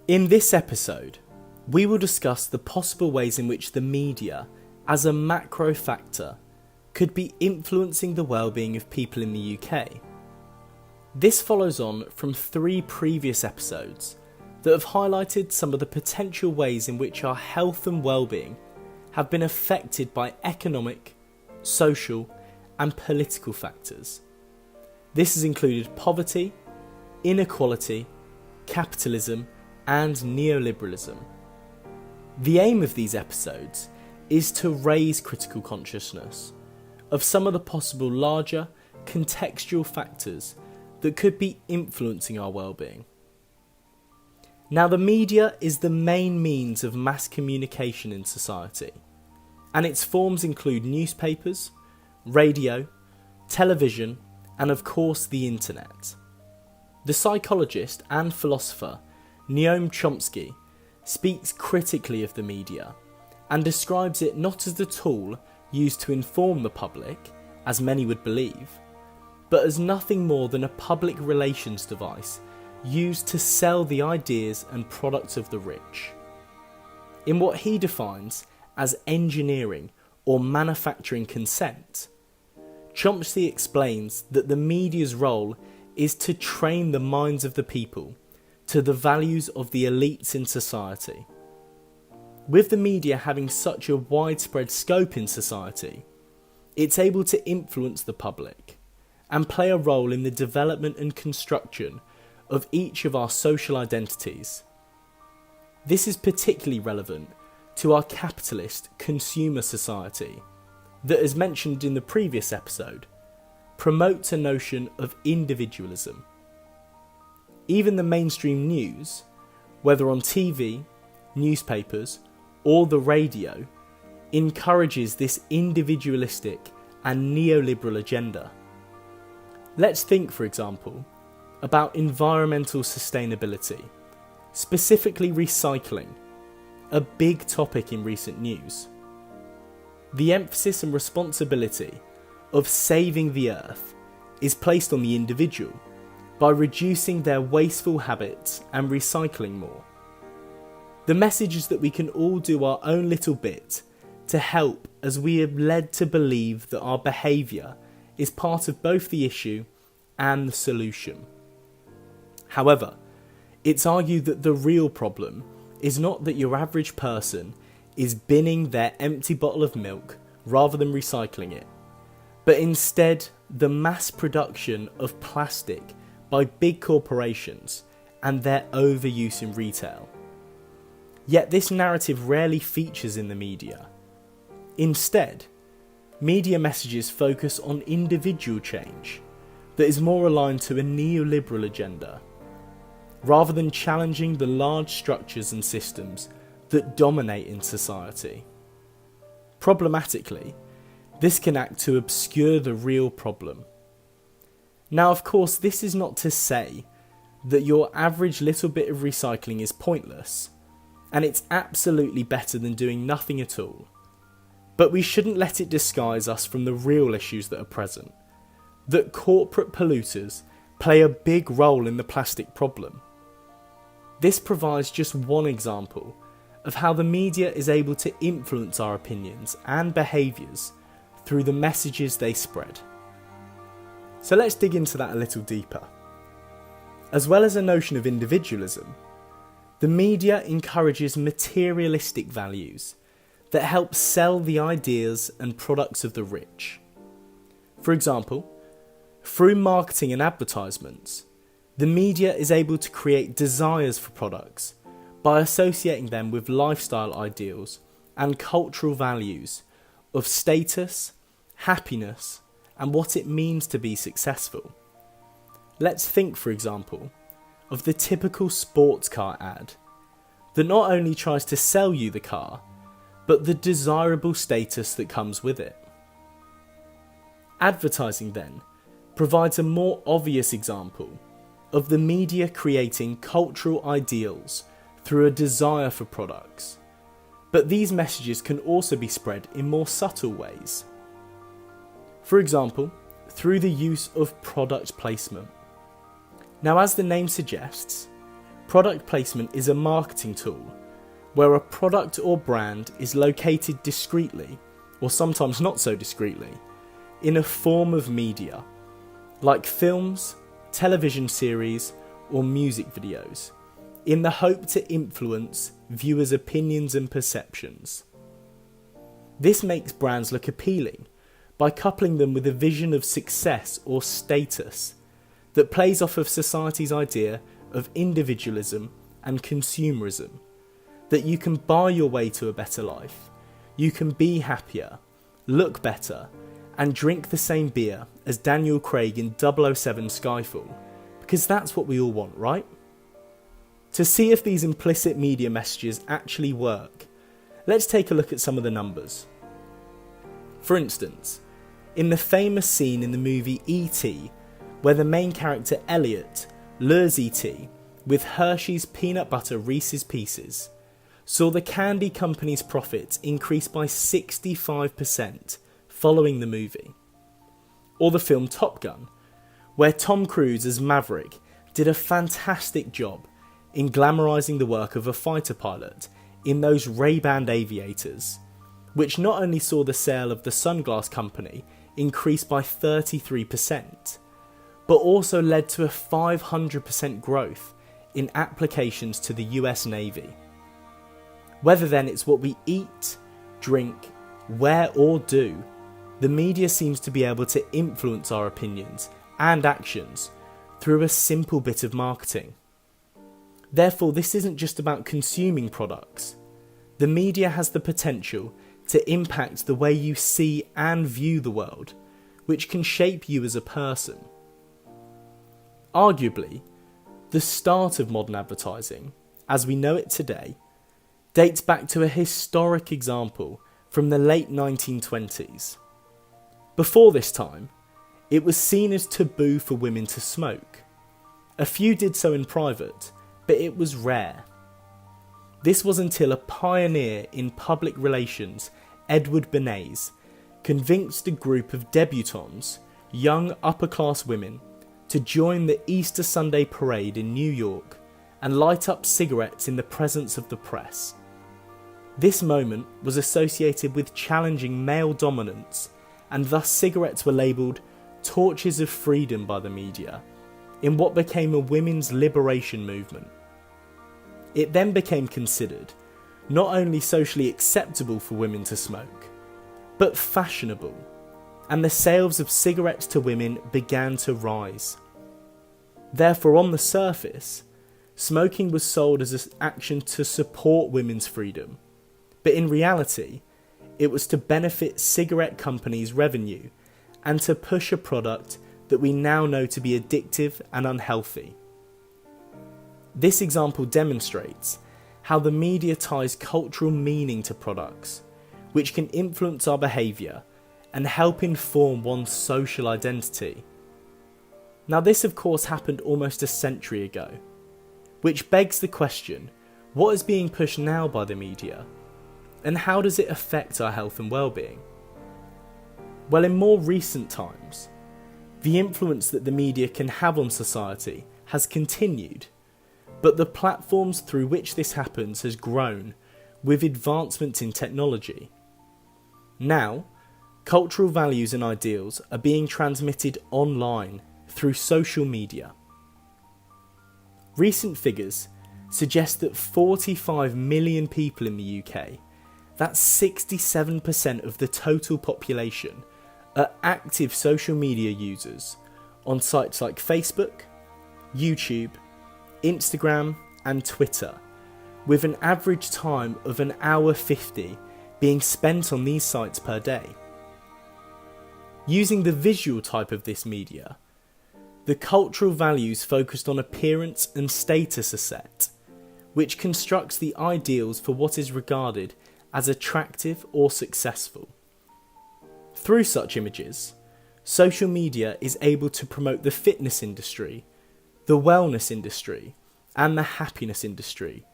In this episode, we will discuss the possible ways in which the media, as a macro factor, could be influencing the well-being of people in the UK. This follows on from 3 previous episodes that have highlighted some of the potential ways in which our health and well-being have been affected by economic, social, and political factors. This has included poverty, inequality, capitalism, and neoliberalism. The aim of these episodes is to raise critical consciousness of some of the possible larger contextual factors that could be influencing our well-being. Now, the media is the main means of mass communication in society, and its forms include newspapers, radio, television, and of course the internet. The psychologist and philosopher Noam Chomsky speaks critically of the media and describes it not as the tool used to inform the public, as many would believe, but as nothing more than a public relations device used to sell the ideas and products of the rich. In what he defines as engineering or manufacturing consent, Chomsky explains that the media's role is to train the minds of the people to the values of the elites in society. With the media having such a widespread scope in society, it's able to influence the public and play a role in the development and construction of each of our social identities. This is particularly relevant to our capitalist consumer society that, as mentioned in the previous episode, promotes a notion of individualism. Even the mainstream news, whether on TV, newspapers, or the radio, encourages this individualistic and neoliberal agenda. Let's think, for example, about environmental sustainability, specifically recycling, a big topic in recent news. The emphasis and responsibility of saving the earth is placed on the individual by reducing their wasteful habits and recycling more. The message is that we can all do our own little bit to help, as we are led to believe that our behaviour is part of both the issue and the solution. However, it's argued that the real problem is not that your average person is binning their empty bottle of milk rather than recycling it, but instead the mass production of plastic by big corporations and their overuse in retail. Yet this narrative rarely features in the media. Instead, media messages focus on individual change that is more aligned to a neoliberal agenda, rather than challenging the large structures and systems that dominate in society. Problematically, this can act to obscure the real problem. Now, of course, this is not to say that your average little bit of recycling is pointless, and it's absolutely better than doing nothing at all. But we shouldn't let it disguise us from the real issues that are present, that corporate polluters play a big role in the plastic problem. This provides just one example of how the media is able to influence our opinions and behaviours through the messages they spread. So let's dig into that a little deeper. As well as a notion of individualism, the media encourages materialistic values that help sell the ideas and products of the rich. For example, through marketing and advertisements, the media is able to create desires for products by associating them with lifestyle ideals and cultural values of status, happiness, and what it means to be successful. Let's think, for example, of the typical sports car ad that not only tries to sell you the car, but the desirable status that comes with it. Advertising, then, provides a more obvious example of the media creating cultural ideals through a desire for products, but these messages can also be spread in more subtle ways. For example, through the use of product placement. Now, as the name suggests, product placement is a marketing tool where a product or brand is located discreetly, or sometimes not so discreetly, in a form of media, like films, television series, or music videos, in the hope to influence viewers' opinions and perceptions. This makes brands look appealing by coupling them with a vision of success or status that plays off of society's idea of individualism and consumerism, that you can buy your way to a better life, you can be happier, look better, and drink the same beer as Daniel Craig in 007 Skyfall, because that's what we all want, right? To see if these implicit media messages actually work, let's take a look at some of the numbers. For instance, in the famous scene in the movie E.T., where the main character Elliot lures E.T. with Hershey's peanut butter Reese's Pieces, saw the candy company's profits increase by 65% following the movie. Or the film Top Gun, where Tom Cruise as Maverick did a fantastic job in glamorising the work of a fighter pilot in those Ray-Ban aviators, which not only saw the sale of the sunglass company increase by 33%, but also led to a 500% growth in applications to the US Navy. Whether then it's what we eat, drink, wear or do, the media seems to be able to influence our opinions and actions through a simple bit of marketing. Therefore, this isn't just about consuming products. The media has the potential to impact the way you see and view the world, which can shape you as a person. Arguably, the start of modern advertising, as we know it today, dates back to a historic example from the late 1920s. Before this time, it was seen as taboo for women to smoke. A few did so in private, but it was rare. This was until a pioneer in public relations, Edward Bernays, convinced a group of debutantes, young upper-class women, to join the Easter Sunday parade in New York and light up cigarettes in the presence of the press. This moment was associated with challenging male dominance, and thus cigarettes were labelled torches of freedom by the media, in what became a women's liberation movement. It then became considered not only socially acceptable for women to smoke, but fashionable, and the sales of cigarettes to women began to rise. Therefore, on the surface, smoking was sold as an action to support women's freedom, but in reality, it was to benefit cigarette companies' revenue and to push a product that we now know to be addictive and unhealthy. This example demonstrates how the media ties cultural meaning to products, which can influence our behaviour and help inform one's social identity. Now this of course happened almost a century ago, which begs the question, what is being pushed now by the media, and how does it affect our health and well-being? Well, in more recent times, the influence that the media can have on society has continued, but the platforms through which this happens has grown with advancements in technology. Now, cultural values and ideals are being transmitted online through social media. Recent figures suggest that 45 million people in the UK, that's 67% of the total population, are active social media users on sites like Facebook, YouTube, Instagram and Twitter, with an average time of 1 hour 50 being spent on these sites per day. Using the visual type of this media, the cultural values focused on appearance and status are set, which constructs the ideals for what is regarded as attractive or successful. Through such images, social media is able to promote the fitness industry, the wellness industry, and the happiness industry,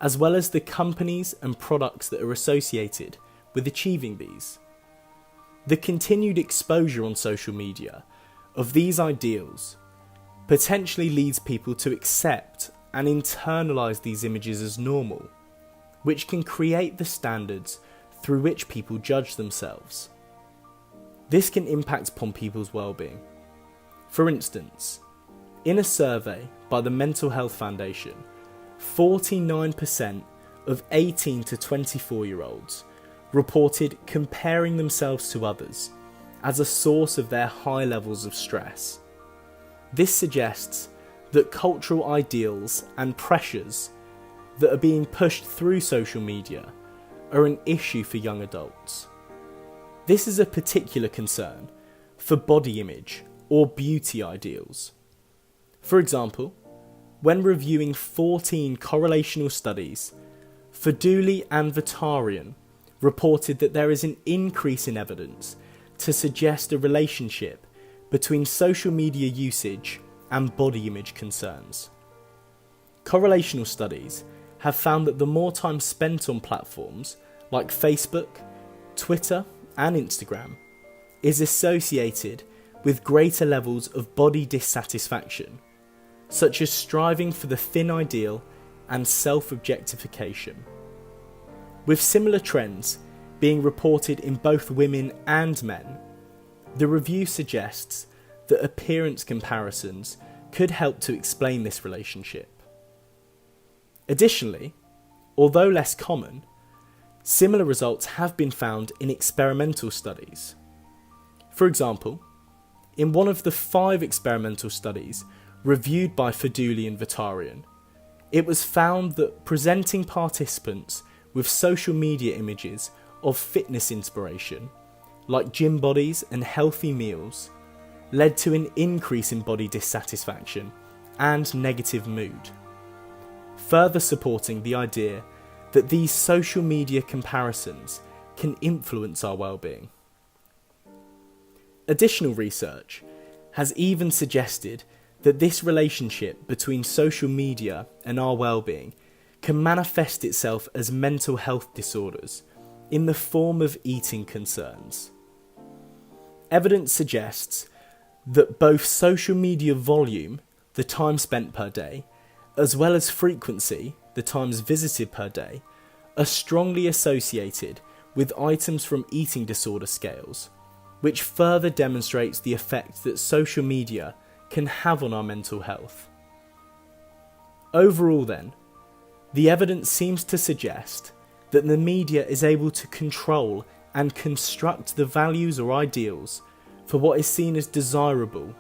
as well as the companies and products that are associated with achieving these. The continued exposure on social media of these ideals potentially leads people to accept and internalise these images as normal, which can create the standards through which people judge themselves. This can impact upon people's well-being. For instance, in a survey by the Mental Health Foundation, 49% of 18 to 24-year-olds reported comparing themselves to others as a source of their high levels of stress. This suggests that cultural ideals and pressures that are being pushed through social media are an issue for young adults. This is a particular concern for body image or beauty ideals. For example, when reviewing 14 correlational studies, Faduli and Vatarian reported that there is an increase in evidence to suggest a relationship between social media usage and body image concerns. Correlational studies have found that the more time spent on platforms like Facebook, Twitter, and Instagram is associated with greater levels of body dissatisfaction, such as striving for the thin ideal and self-objectification. With similar trends being reported in both women and men, the review suggests that appearance comparisons could help to explain this relationship. Additionally, although less common, similar results have been found in experimental studies. For example, in one of the 5 experimental studies reviewed by Faduli and Vatarian, it was found that presenting participants with social media images of fitness inspiration, like gym bodies and healthy meals, led to an increase in body dissatisfaction and negative mood, further supporting the idea that these social media comparisons can influence our well-being. Additional research has even suggested that this relationship between social media and our well-being can manifest itself as mental health disorders in the form of eating concerns. Evidence suggests that both social media volume, the time spent per day, as well as frequency, the times visited per day, are strongly associated with items from eating disorder scales, which further demonstrates the effect that social media can have on our mental health. Overall then, the evidence seems to suggest that the media is able to control and construct the values or ideals for what is seen as desirable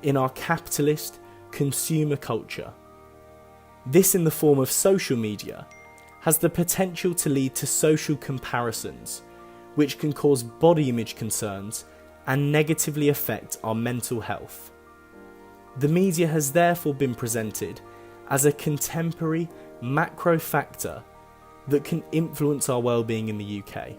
in our capitalist consumer culture. This, in the form of social media, has the potential to lead to social comparisons, which can cause body image concerns and negatively affect our mental health. The media has therefore been presented as a contemporary macro factor that can influence our well-being in the UK.